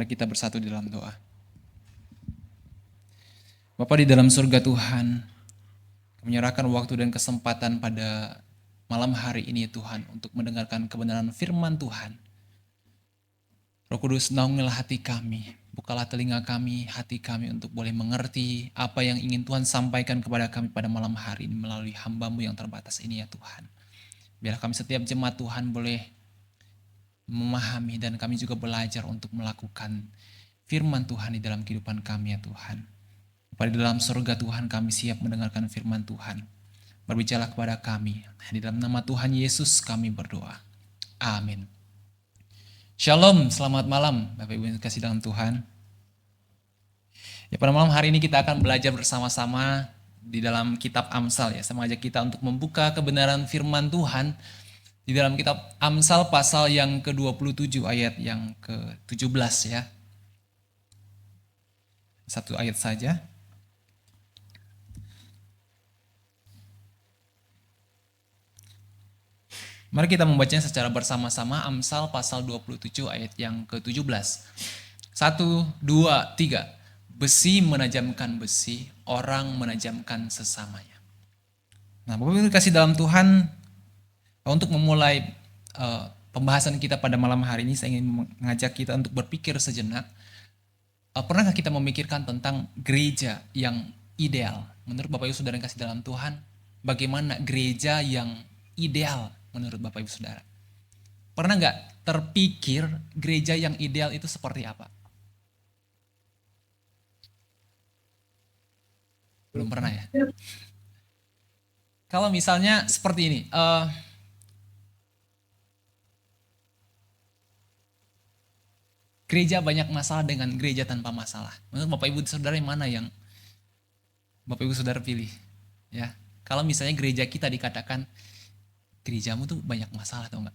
Mari kita bersatu di dalam doa. Bapa di dalam surga Tuhan, kami menyerahkan waktu dan kesempatan pada malam hari ini Tuhan untuk mendengarkan kebenaran firman Tuhan. Roh Kudus, naungilah hati kami, bukalah telinga kami, hati kami untuk boleh mengerti apa yang ingin Tuhan sampaikan kepada kami pada malam hari ini melalui hamba-Mu yang terbatas ini ya Tuhan. Biar kami setiap jemaat Tuhan boleh memahami dan kami juga belajar untuk melakukan firman Tuhan di dalam kehidupan kami ya Tuhan. Pada dalam surga Tuhan kami siap mendengarkan firman Tuhan. Berbicara kepada kami. Di dalam nama Tuhan Yesus kami berdoa. Amin. Shalom, selamat malam Bapak Ibu yang kasih dalam Tuhan. Ya, pada malam hari ini kita akan belajar bersama-sama di dalam kitab Amsal ya. Saya mengajak kita untuk membuka kebenaran firman Tuhan di dalam kitab Amsal pasal yang ke-27 ayat yang ke-17 ya. Satu ayat saja. Mari kita membacanya secara bersama-sama. Amsal pasal 27 ayat yang ke-17. 1, 2, 3. Besi menajamkan besi, orang menajamkan sesamanya. Nah, Bapak Ibu kasih dalam Tuhan, untuk memulai pembahasan kita pada malam hari ini, saya ingin mengajak kita untuk berpikir sejenak. Pernahkah kita memikirkan tentang gereja yang ideal? Menurut Bapak Ibu Saudara yang kasih dalam Tuhan, bagaimana gereja yang ideal menurut Bapak Ibu Saudara? Pernah nggak terpikir gereja yang ideal itu seperti apa? Belum pernah ya? Kalau misalnya seperti ini, gereja banyak masalah dengan gereja tanpa masalah. Menurut Bapak Ibu Saudara yang mana yang Bapak Ibu Saudara pilih? Ya, kalau misalnya gereja kita dikatakan gerejamu tuh banyak masalah atau enggak?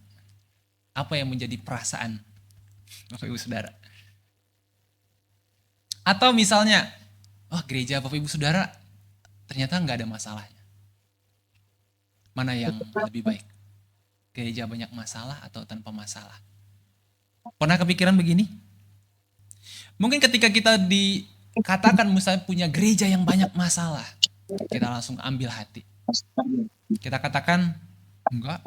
Apa yang menjadi perasaan Bapak Ibu Saudara? Atau misalnya, gereja Bapak Ibu Saudara ternyata enggak ada masalahnya. Mana yang lebih baik? Gereja banyak masalah atau tanpa masalah? Pernah kepikiran begini? Mungkin ketika kita dikatakan misalnya punya gereja yang banyak masalah, kita langsung ambil hati. Kita katakan, enggak,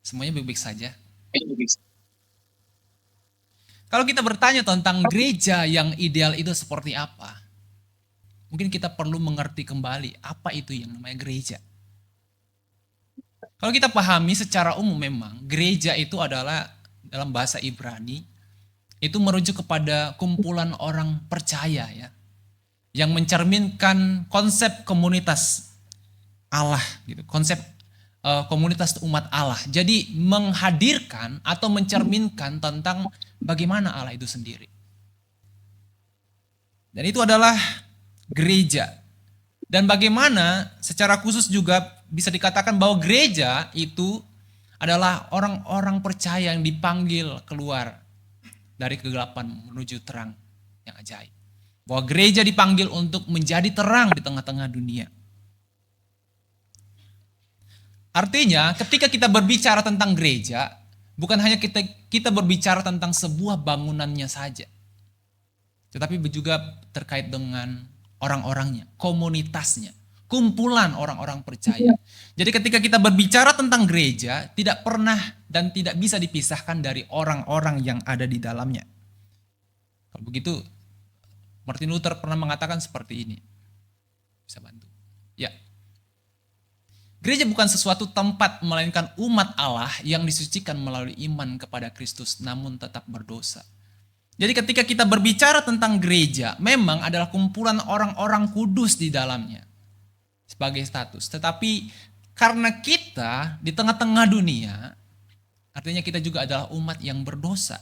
semuanya baik-baik saja. Kalau kita bertanya tentang gereja yang ideal itu seperti apa, mungkin kita perlu mengerti kembali apa itu yang namanya gereja. Kalau kita pahami secara umum memang, gereja itu adalah dalam bahasa Ibrani, itu merujuk kepada kumpulan orang percaya ya, yang mencerminkan konsep komunitas Allah gitu, konsep komunitas umat Allah. Jadi menghadirkan atau mencerminkan tentang bagaimana Allah itu sendiri. Dan itu adalah gereja. Dan bagaimana secara khusus juga bisa dikatakan bahwa gereja itu adalah orang-orang percaya yang dipanggil keluar dari kegelapan menuju terang yang ajaib. Bahwa gereja dipanggil untuk menjadi terang di tengah-tengah dunia. Artinya ketika kita berbicara tentang gereja, bukan hanya kita berbicara tentang sebuah bangunannya saja. Tetapi juga terkait dengan orang-orangnya, komunitasnya, kumpulan orang-orang percaya. Jadi ketika kita berbicara tentang gereja, tidak pernah dan tidak bisa dipisahkan dari orang-orang yang ada di dalamnya. Kalau begitu, Martin Luther pernah mengatakan seperti ini. Bisa bantu? Ya. Gereja bukan sesuatu tempat, melainkan umat Allah yang disucikan melalui iman kepada Kristus, namun tetap berdosa. Jadi ketika kita berbicara tentang gereja, memang adalah kumpulan orang-orang kudus di dalamnya sebagai status. Tetapi karena kita di tengah-tengah dunia, artinya kita juga adalah umat yang berdosa.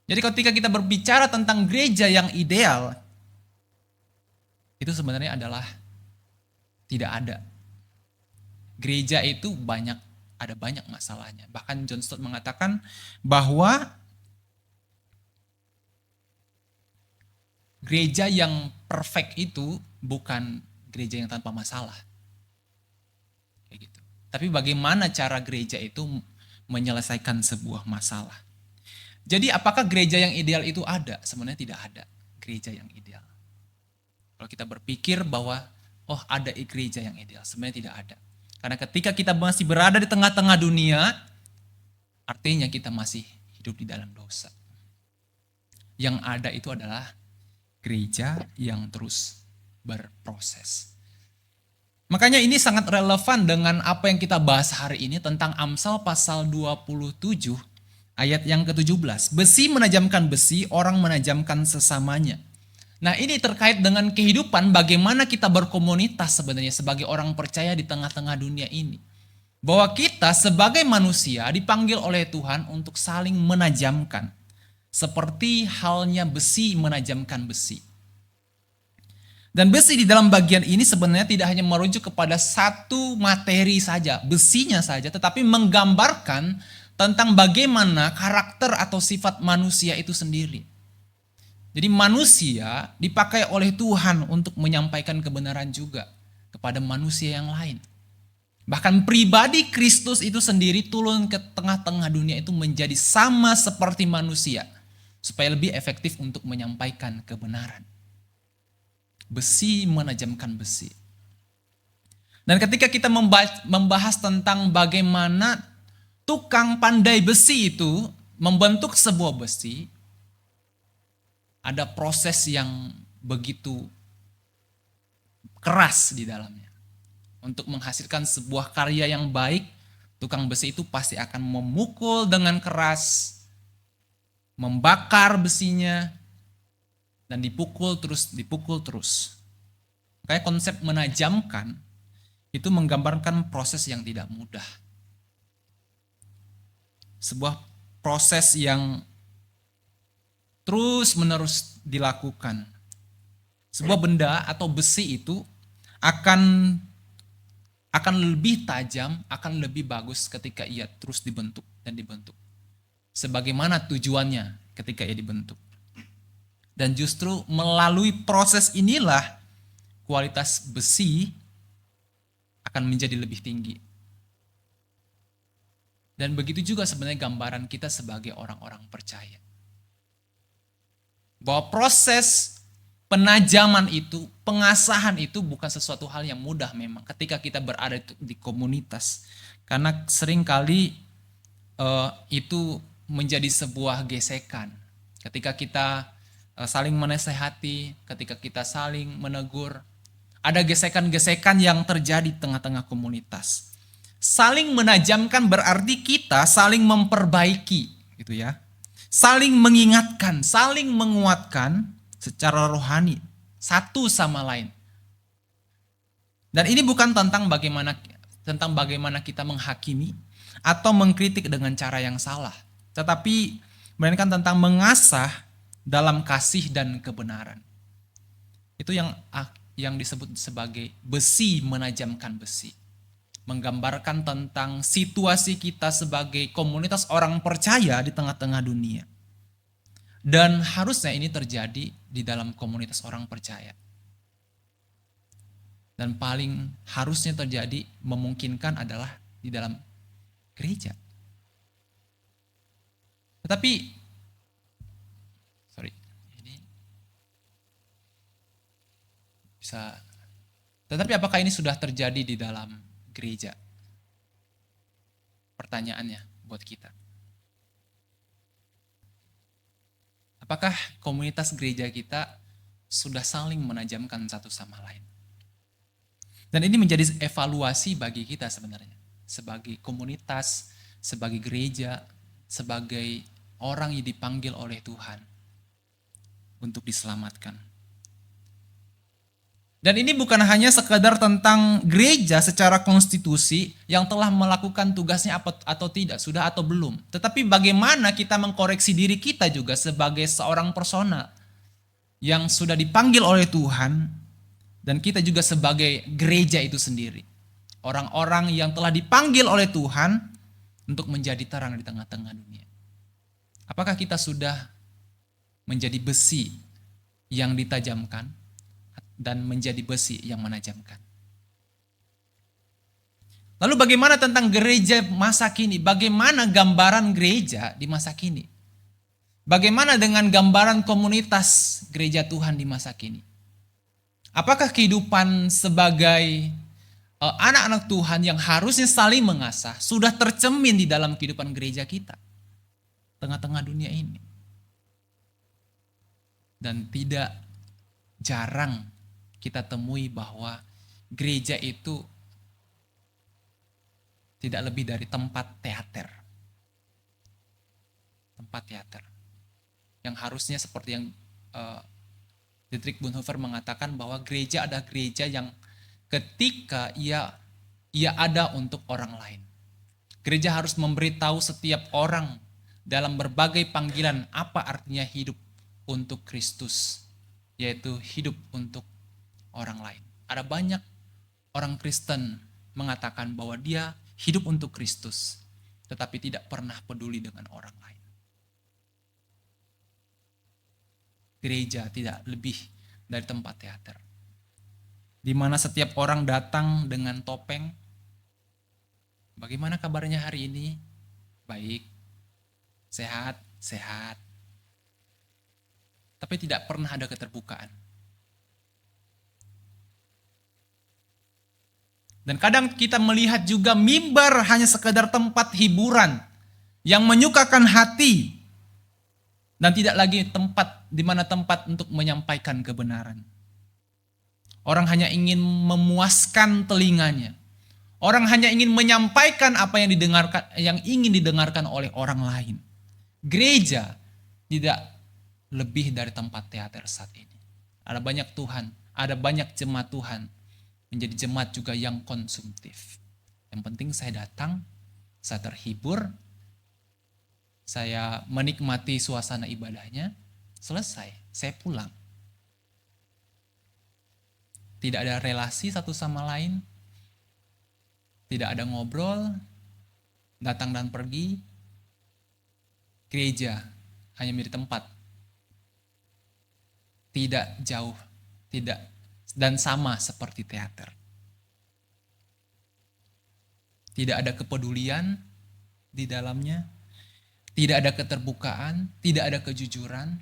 Jadi ketika kita berbicara tentang gereja yang ideal, itu sebenarnya adalah tidak ada. Gereja itu ada banyak masalahnya. Bahkan John Stott mengatakan bahwa gereja yang perfect itu bukan gereja yang tanpa masalah. Kayak gitu. Tapi bagaimana cara gereja itu menyelesaikan sebuah masalah. Jadi apakah gereja yang ideal itu ada? Sebenarnya tidak ada gereja yang ideal. Kalau kita berpikir bahwa ada gereja yang ideal, sebenarnya tidak ada. Karena ketika kita masih berada di tengah-tengah dunia, artinya kita masih hidup di dalam dosa. Yang ada itu adalah gereja yang terus berproses. Makanya ini sangat relevan dengan apa yang kita bahas hari ini tentang Amsal pasal 27 ayat yang ke-17. Besi menajamkan besi, orang menajamkan sesamanya. Nah, ini terkait dengan kehidupan bagaimana kita berkomunitas sebenarnya sebagai orang percaya di tengah-tengah dunia ini. Bahwa kita sebagai manusia dipanggil oleh Tuhan untuk saling menajamkan. Seperti halnya besi menajamkan besi. Dan besi di dalam bagian ini sebenarnya tidak hanya merujuk kepada satu materi saja, besinya saja, tetapi menggambarkan tentang bagaimana karakter atau sifat manusia itu sendiri. Jadi manusia dipakai oleh Tuhan untuk menyampaikan kebenaran juga kepada manusia yang lain. Bahkan pribadi Kristus itu sendiri turun ke tengah-tengah dunia itu menjadi sama seperti manusia, supaya lebih efektif untuk menyampaikan kebenaran. Besi menajamkan besi. Dan ketika kita membahas tentang bagaimana tukang pandai besi itu membentuk sebuah besi, ada proses yang begitu keras di dalamnya. Untuk menghasilkan sebuah karya yang baik, tukang besi itu pasti akan memukul dengan keras, membakar besinya, dan dipukul terus. Kayak konsep menajamkan itu menggambarkan proses yang tidak mudah. Sebuah proses yang terus menerus dilakukan. Sebuah benda atau besi itu akan lebih tajam, akan lebih bagus ketika ia terus dibentuk dan dibentuk. Sebagaimana tujuannya ketika ia dibentuk. Dan justru melalui proses inilah kualitas besi akan menjadi lebih tinggi. Dan begitu juga sebenarnya gambaran kita sebagai orang-orang percaya. Bahwa proses penajaman itu, pengasahan itu bukan sesuatu hal yang mudah memang ketika kita berada di komunitas. Karena seringkali itu menjadi sebuah gesekan. Ketika kita saling menasehati, ketika kita saling menegur, ada gesekan-gesekan yang terjadi di tengah-tengah komunitas. Saling menajamkan berarti kita saling memperbaiki, gitu ya. Saling mengingatkan, saling menguatkan secara rohani satu sama lain. Dan ini bukan tentang bagaimana kita menghakimi atau mengkritik dengan cara yang salah, tetapi melainkan tentang mengasah dalam kasih dan kebenaran. Itu yang disebut sebagai besi menajamkan besi. Menggambarkan tentang situasi kita sebagai komunitas orang percaya di tengah-tengah dunia. Dan harusnya ini terjadi di dalam komunitas orang percaya. Dan paling harusnya terjadi, memungkinkan adalah di dalam gereja. Tetapi Tetapi apakah ini sudah terjadi di dalam gereja? Pertanyaannya buat kita. Apakah komunitas gereja kita sudah saling menajamkan satu sama lain? Dan ini menjadi evaluasi bagi kita sebenarnya. Sebagai komunitas, sebagai gereja, sebagai orang yang dipanggil oleh Tuhan untuk diselamatkan. Dan ini bukan hanya sekedar tentang gereja secara konstitusi yang telah melakukan tugasnya atau tidak, sudah atau belum. Tetapi bagaimana kita mengkoreksi diri kita juga sebagai seorang personal yang sudah dipanggil oleh Tuhan, dan kita juga sebagai gereja itu sendiri. Orang-orang yang telah dipanggil oleh Tuhan untuk menjadi terang di tengah-tengah dunia. Apakah kita sudah menjadi besi yang ditajamkan dan menjadi besi yang menajamkan? Lalu bagaimana tentang gereja masa kini? Bagaimana gambaran gereja di masa kini? Bagaimana dengan gambaran komunitas gereja Tuhan di masa kini? Apakah kehidupan sebagai anak-anak Tuhan yang harusnya saling mengasah sudah tercermin di dalam kehidupan gereja kita tengah-tengah dunia ini? Dan tidak jarang kita temui bahwa gereja itu tidak lebih dari tempat teater. Tempat teater. Yang harusnya seperti yang Dietrich Bonhoeffer mengatakan bahwa gereja ada gereja yang ketika ia ada untuk orang lain. Gereja harus memberitahu setiap orang dalam berbagai panggilan apa artinya hidup untuk Kristus, yaitu hidup untuk orang lain. Ada banyak orang Kristen mengatakan bahwa dia hidup untuk Kristus, tetapi tidak pernah peduli dengan orang lain. Gereja tidak lebih dari tempat teater, di mana setiap orang datang dengan topeng. Bagaimana kabarnya hari ini? Baik, sehat, sehat. Tapi tidak pernah ada keterbukaan. Dan kadang kita melihat juga mimbar hanya sekedar tempat hiburan yang menyukakan hati dan tidak lagi tempat di mana tempat untuk menyampaikan kebenaran. Orang hanya ingin memuaskan telinganya. Orang hanya ingin menyampaikan apa yang ingin didengarkan oleh orang lain. Gereja tidak lebih dari tempat teater saat ini. Ada banyak Tuhan, ada banyak jemaat Tuhan menjadi jemaat juga yang konsumtif. Yang penting saya datang, saya terhibur, saya menikmati suasana ibadahnya, selesai, saya pulang. Tidak ada relasi satu sama lain, tidak ada ngobrol, datang dan pergi. Gereja hanya menjadi tempat, tidak jauh, tidak dan sama seperti teater. Tidak ada kepedulian di dalamnya, tidak ada keterbukaan, tidak ada kejujuran.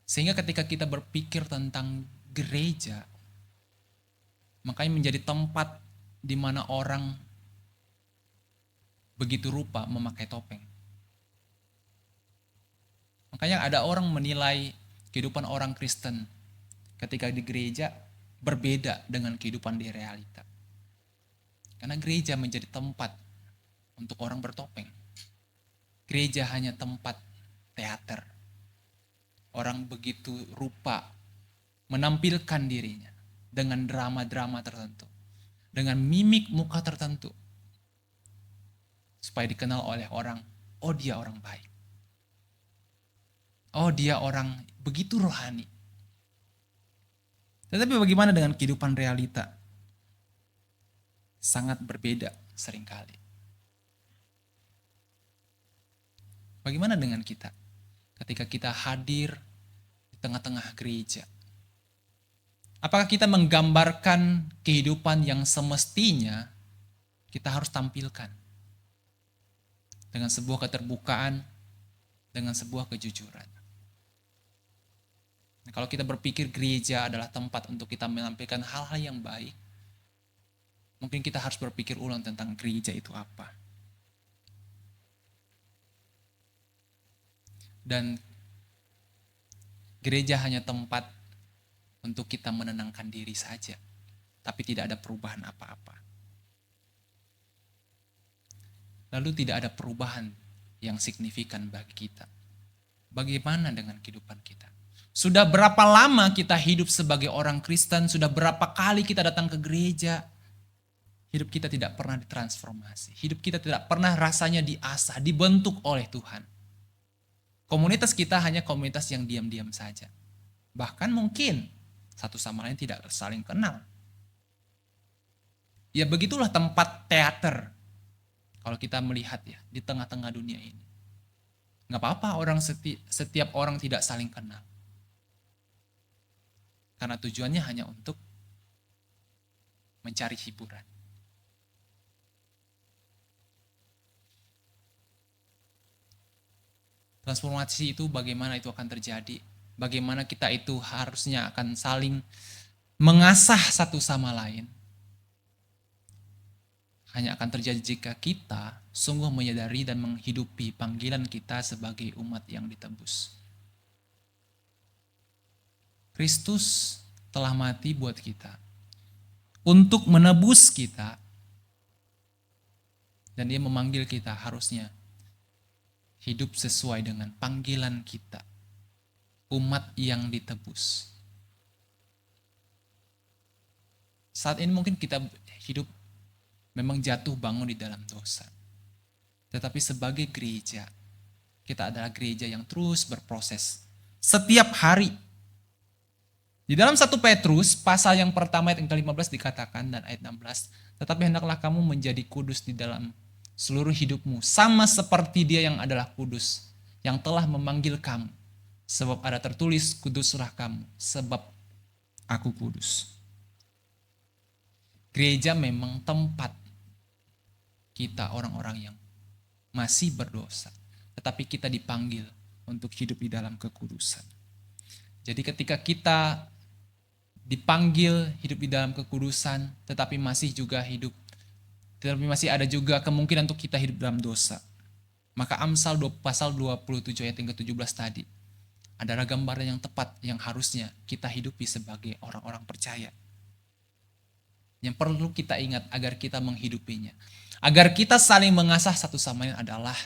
Sehingga ketika kita berpikir tentang gereja, makanya menjadi tempat di mana orang begitu rupa memakai topeng. Makanya ada orang menilai kehidupan orang Kristen ketika di gereja berbeda dengan kehidupan di realita. Karena gereja menjadi tempat untuk orang bertopeng. Gereja hanya tempat teater. Orang begitu rupa menampilkan dirinya dengan drama-drama tertentu, dengan mimik muka tertentu, supaya dikenal oleh orang, oh dia orang baik. Oh dia orang begitu rohani. Tetapi bagaimana dengan kehidupan realita? Sangat berbeda seringkali. Bagaimana dengan kita? Ketika kita hadir di tengah-tengah gereja. Apakah kita menggambarkan kehidupan yang semestinya kita harus tampilkan? Dengan sebuah keterbukaan, dengan sebuah kejujuran. Nah, kalau kita berpikir gereja adalah tempat untuk kita menampilkan hal-hal yang baik, mungkin kita harus berpikir ulang tentang gereja itu apa. Dan gereja hanya tempat untuk kita menenangkan diri saja, tapi tidak ada perubahan apa-apa. Lalu tidak ada perubahan yang signifikan bagi kita. Bagaimana dengan kehidupan kita? Sudah berapa lama kita hidup sebagai orang Kristen? Sudah berapa kali kita datang ke gereja? Hidup kita tidak pernah ditransformasi. Hidup kita tidak pernah rasanya diasah, dibentuk oleh Tuhan. Komunitas kita hanya komunitas yang diam-diam saja. Bahkan mungkin satu sama lain tidak saling kenal. Ya begitulah tempat teater. Kalau kita melihat ya di tengah-tengah dunia ini. Nggak apa-apa setiap orang tidak saling kenal. Karena tujuannya hanya untuk mencari hiburan. Transformasi itu bagaimana itu akan terjadi. Bagaimana kita itu harusnya akan saling mengasah satu sama lain. Hanya akan terjadi jika kita sungguh menyadari dan menghidupi panggilan kita sebagai umat yang ditebus. Kristus telah mati buat kita untuk menebus kita, dan Dia memanggil kita harusnya hidup sesuai dengan panggilan kita, umat yang ditebus. Saat ini mungkin kita hidup memang jatuh bangun di dalam dosa. Tetapi sebagai gereja, kita adalah gereja yang terus berproses setiap hari. Di dalam 1 Petrus, pasal yang pertama ayat yang ke-15 dikatakan dan ayat 16, tetapi hendaklah kamu menjadi kudus di dalam seluruh hidupmu, sama seperti Dia yang adalah kudus, yang telah memanggil kamu. Sebab ada tertulis, kuduslah kamu, sebab aku kudus. Gereja memang tempat kita orang-orang yang masih berdosa, tetapi kita dipanggil untuk hidup di dalam kekudusan. Jadi ketika kita dipanggil hidup di dalam kekudusan, tetapi masih ada juga kemungkinan untuk kita hidup dalam dosa. Maka Amsal pasal 27 ayat yang ke-17 tadi adalah gambaran yang tepat yang harusnya kita hidupi sebagai orang-orang percaya. Yang perlu kita ingat agar kita menghidupinya. Agar kita saling mengasah satu sama lain adalah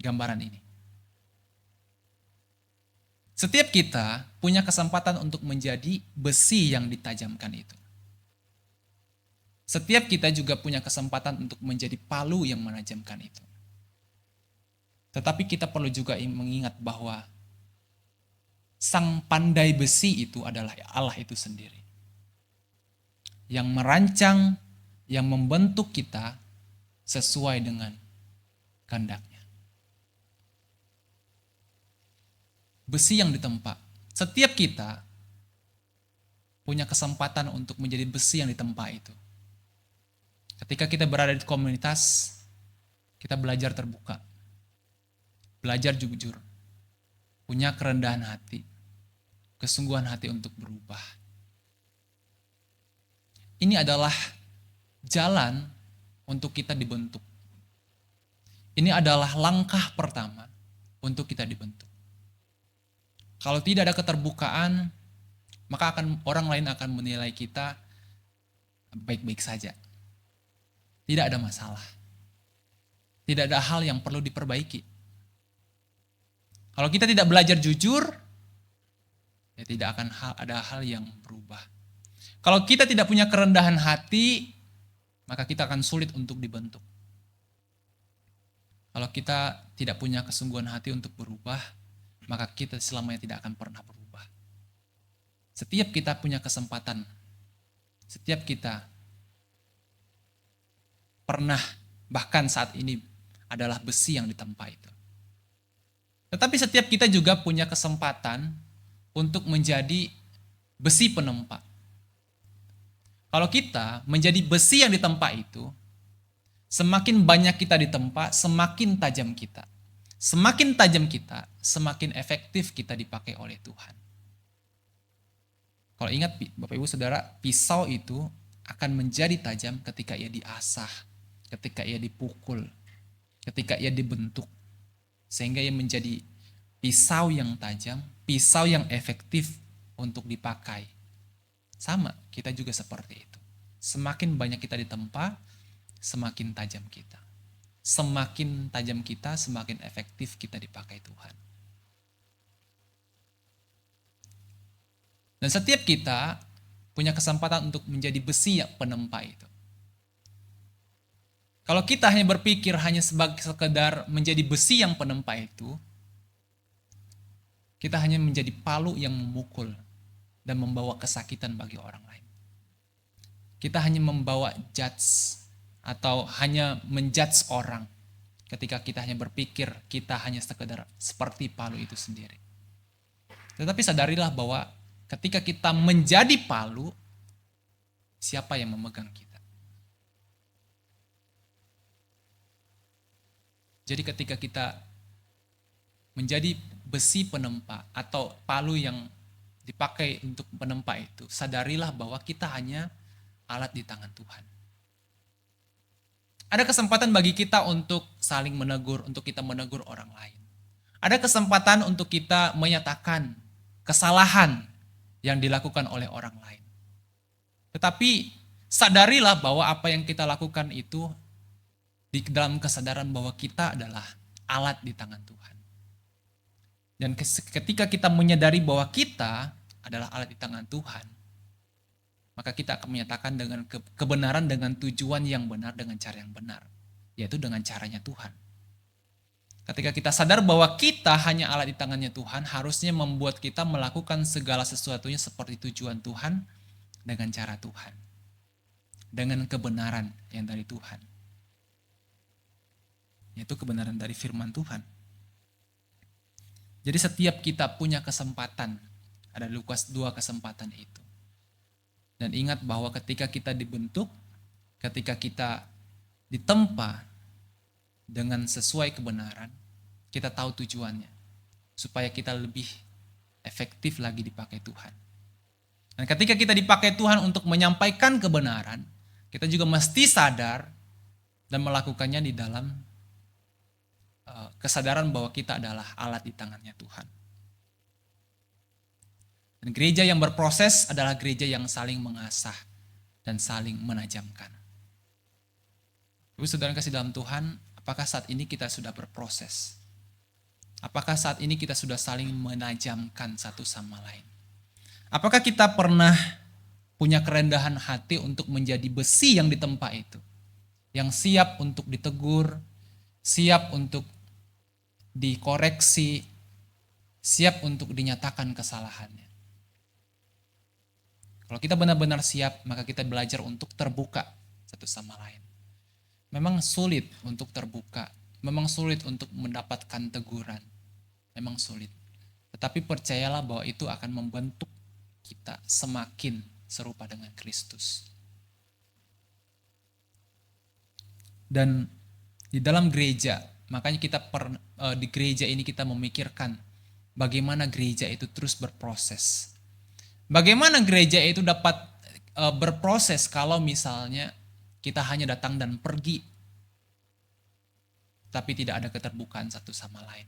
gambaran ini. Setiap kita punya kesempatan untuk menjadi besi yang ditajamkan itu. Setiap kita juga punya kesempatan untuk menjadi palu yang menajamkan itu. Tetapi kita perlu juga mengingat bahwa sang pandai besi itu adalah Allah itu sendiri. Yang merancang, yang membentuk kita sesuai dengan kehendaknya. Besi yang ditempa. Setiap kita punya kesempatan untuk menjadi besi yang ditempa itu. Ketika kita berada di komunitas, kita belajar terbuka. Belajar jujur. Punya kerendahan hati. Kesungguhan hati untuk berubah. Ini adalah jalan untuk kita dibentuk. Ini adalah langkah pertama untuk kita dibentuk. Kalau tidak ada keterbukaan, maka orang lain akan menilai kita baik-baik saja. Tidak ada masalah. Tidak ada hal yang perlu diperbaiki. Kalau kita tidak belajar jujur, ya tidak akan ada hal yang berubah. Kalau kita tidak punya kerendahan hati, maka kita akan sulit untuk dibentuk. Kalau kita tidak punya kesungguhan hati untuk berubah, maka kita selamanya tidak akan pernah berubah. Setiap kita punya kesempatan, setiap kita pernah, bahkan saat ini adalah besi yang ditempa itu. Tetapi setiap kita juga punya kesempatan untuk menjadi besi penempa. Kalau kita menjadi besi yang ditempa itu, semakin banyak kita ditempa, semakin tajam kita. Semakin tajam kita, semakin efektif kita dipakai oleh Tuhan. Kalau ingat Bapak Ibu Saudara, pisau itu akan menjadi tajam ketika ia diasah, ketika ia dipukul, ketika ia dibentuk. Sehingga ia menjadi pisau yang tajam, pisau yang efektif untuk dipakai. Sama, kita juga seperti itu. Semakin banyak kita ditempa, semakin tajam kita. Semakin tajam kita, semakin efektif kita dipakai Tuhan. Dan setiap kita punya kesempatan untuk menjadi besi yang penempa itu. Kalau kita hanya berpikir hanya sebagai sekedar menjadi besi yang penempa itu, kita hanya menjadi palu yang memukul dan membawa kesakitan bagi orang lain. Kita hanya membawa judge atau hanya menjudge orang ketika kita hanya berpikir kita hanya sekedar seperti palu itu sendiri. Tetapi sadarilah bahwa ketika kita menjadi palu, siapa yang memegang kita? Jadi ketika kita menjadi besi penempa atau palu yang dipakai untuk penempa itu, sadarilah bahwa kita hanya alat di tangan Tuhan. Ada kesempatan bagi kita untuk saling menegur, untuk kita menegur orang lain. Ada kesempatan untuk kita menyatakan kesalahan yang dilakukan oleh orang lain. Tetapi sadarilah bahwa apa yang kita lakukan itu di dalam kesadaran bahwa kita adalah alat di tangan Tuhan. Dan ketika kita menyadari bahwa kita adalah alat di tangan Tuhan, maka kita akan menyatakan dengan kebenaran dengan tujuan yang benar, dengan cara yang benar, yaitu dengan caranya Tuhan. Ketika kita sadar bahwa kita hanya alat di tangannya Tuhan, harusnya membuat kita melakukan segala sesuatunya seperti tujuan Tuhan dengan cara Tuhan. Dengan kebenaran yang dari Tuhan. Yaitu kebenaran dari firman Tuhan. Jadi setiap kita punya kesempatan, ada Lukas 2 kesempatan itu. Dan ingat bahwa ketika kita dibentuk, ketika kita ditempa dengan sesuai kebenaran, kita tahu tujuannya. Supaya kita lebih efektif lagi dipakai Tuhan. Dan ketika kita dipakai Tuhan untuk menyampaikan kebenaran, kita juga mesti sadar dan melakukannya di dalam kesadaran bahwa kita adalah alat di tangannya Tuhan. Dan gereja yang berproses adalah gereja yang saling mengasah dan saling menajamkan. Ibu saudara kasih dalam Tuhan, apakah saat ini kita sudah berproses? Apakah saat ini kita sudah saling menajamkan satu sama lain? Apakah kita pernah punya kerendahan hati untuk menjadi besi yang ditempa itu? Yang siap untuk ditegur, siap untuk dikoreksi, siap untuk dinyatakan kesalahannya. Kalau kita benar-benar siap, maka kita belajar untuk terbuka satu sama lain. Memang sulit untuk terbuka, memang sulit untuk mendapatkan teguran, memang sulit. Tetapi percayalah bahwa itu akan membentuk kita semakin serupa dengan Kristus. Dan di dalam gereja, makanya kita di gereja ini kita memikirkan bagaimana gereja itu terus berproses. Bagaimana gereja itu dapat berproses kalau misalnya kita hanya datang dan pergi, tapi tidak ada keterbukaan satu sama lain.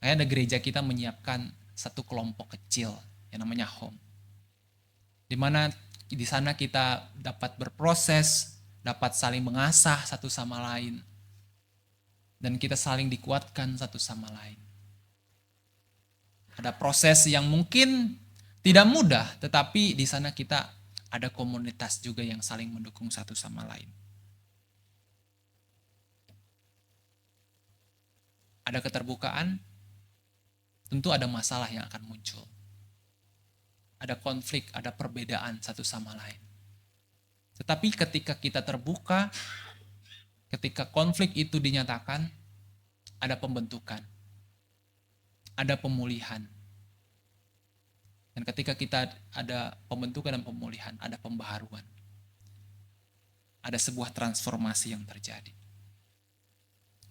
Kayak ada gereja kita menyiapkan satu kelompok kecil yang namanya home. Di mana di sana kita dapat berproses, dapat saling mengasah satu sama lain. Dan kita saling dikuatkan satu sama lain. Ada proses yang mungkin tidak mudah, tetapi di sana kita ada komunitas juga yang saling mendukung satu sama lain. Ada keterbukaan, tentu ada masalah yang akan muncul. Ada konflik, ada perbedaan satu sama lain. Tetapi ketika kita terbuka, ketika konflik itu dinyatakan, ada pembentukan, ada pemulihan. Dan ketika kita ada pembentukan dan pemulihan, ada pembaharuan. Ada sebuah transformasi yang terjadi.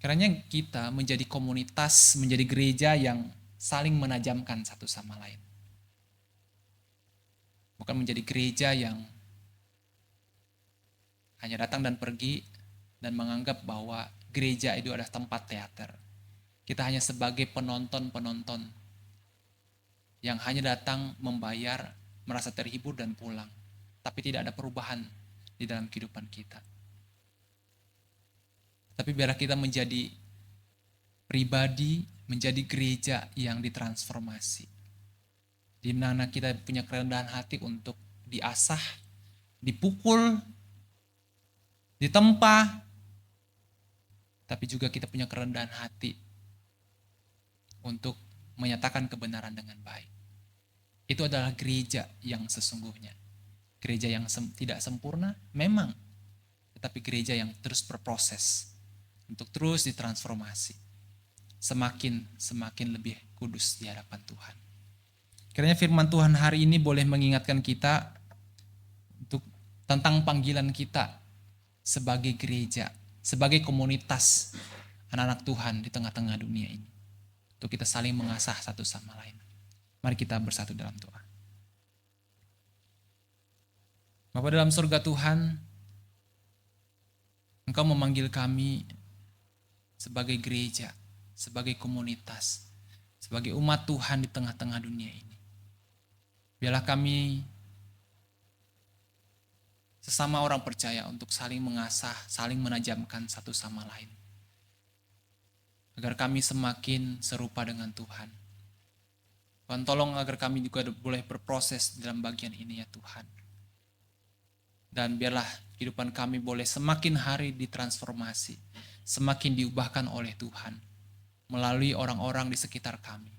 Karena kita menjadi komunitas, menjadi gereja yang saling menajamkan satu sama lain. Bukan menjadi gereja yang hanya datang dan pergi dan menganggap bahwa gereja itu adalah tempat teater. Kita hanya sebagai penonton-penonton yang hanya datang membayar, merasa terhibur dan pulang. Tapi tidak ada perubahan di dalam kehidupan kita. Tapi biarlah kita menjadi pribadi, menjadi gereja yang ditransformasi. Di mana kita punya kerendahan hati untuk diasah, dipukul, ditempa, tapi juga kita punya kerendahan hati untuk menyatakan kebenaran dengan baik. Itu adalah gereja yang sesungguhnya. Gereja yang tidak sempurna, memang. Tetapi gereja yang terus berproses untuk terus ditransformasi. Semakin lebih kudus di hadapan Tuhan. Kiranya firman Tuhan hari ini boleh mengingatkan kita untuk tentang panggilan kita sebagai gereja, sebagai komunitas anak-anak Tuhan di tengah-tengah dunia ini. untuk kita saling mengasah satu sama lain. Mari kita bersatu dalam doa. Bapa dalam surga Tuhan, Engkau memanggil kami sebagai gereja, sebagai komunitas, sebagai umat Tuhan di tengah-tengah dunia ini. Biarlah kami sesama orang percaya untuk saling mengasah, saling menajamkan satu sama lain. Agar kami semakin serupa dengan Tuhan. Tuhan tolong agar kami juga boleh berproses dalam bagian ini ya Tuhan. Dan biarlah kehidupan kami boleh semakin hari ditransformasi, semakin diubahkan oleh Tuhan melalui orang-orang di sekitar kami.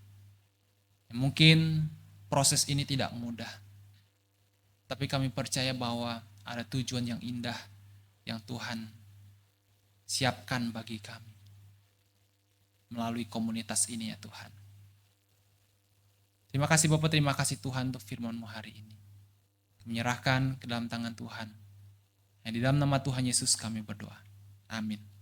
Mungkin proses ini tidak mudah, tapi kami percaya bahwa ada tujuan yang indah yang Tuhan siapkan bagi kami melalui komunitas ini ya Tuhan. Terima kasih Bapak, terima kasih Tuhan untuk firman-Mu hari ini. Menyerahkan ke dalam tangan Tuhan. Yang di dalam nama Tuhan Yesus kami berdoa. Amin.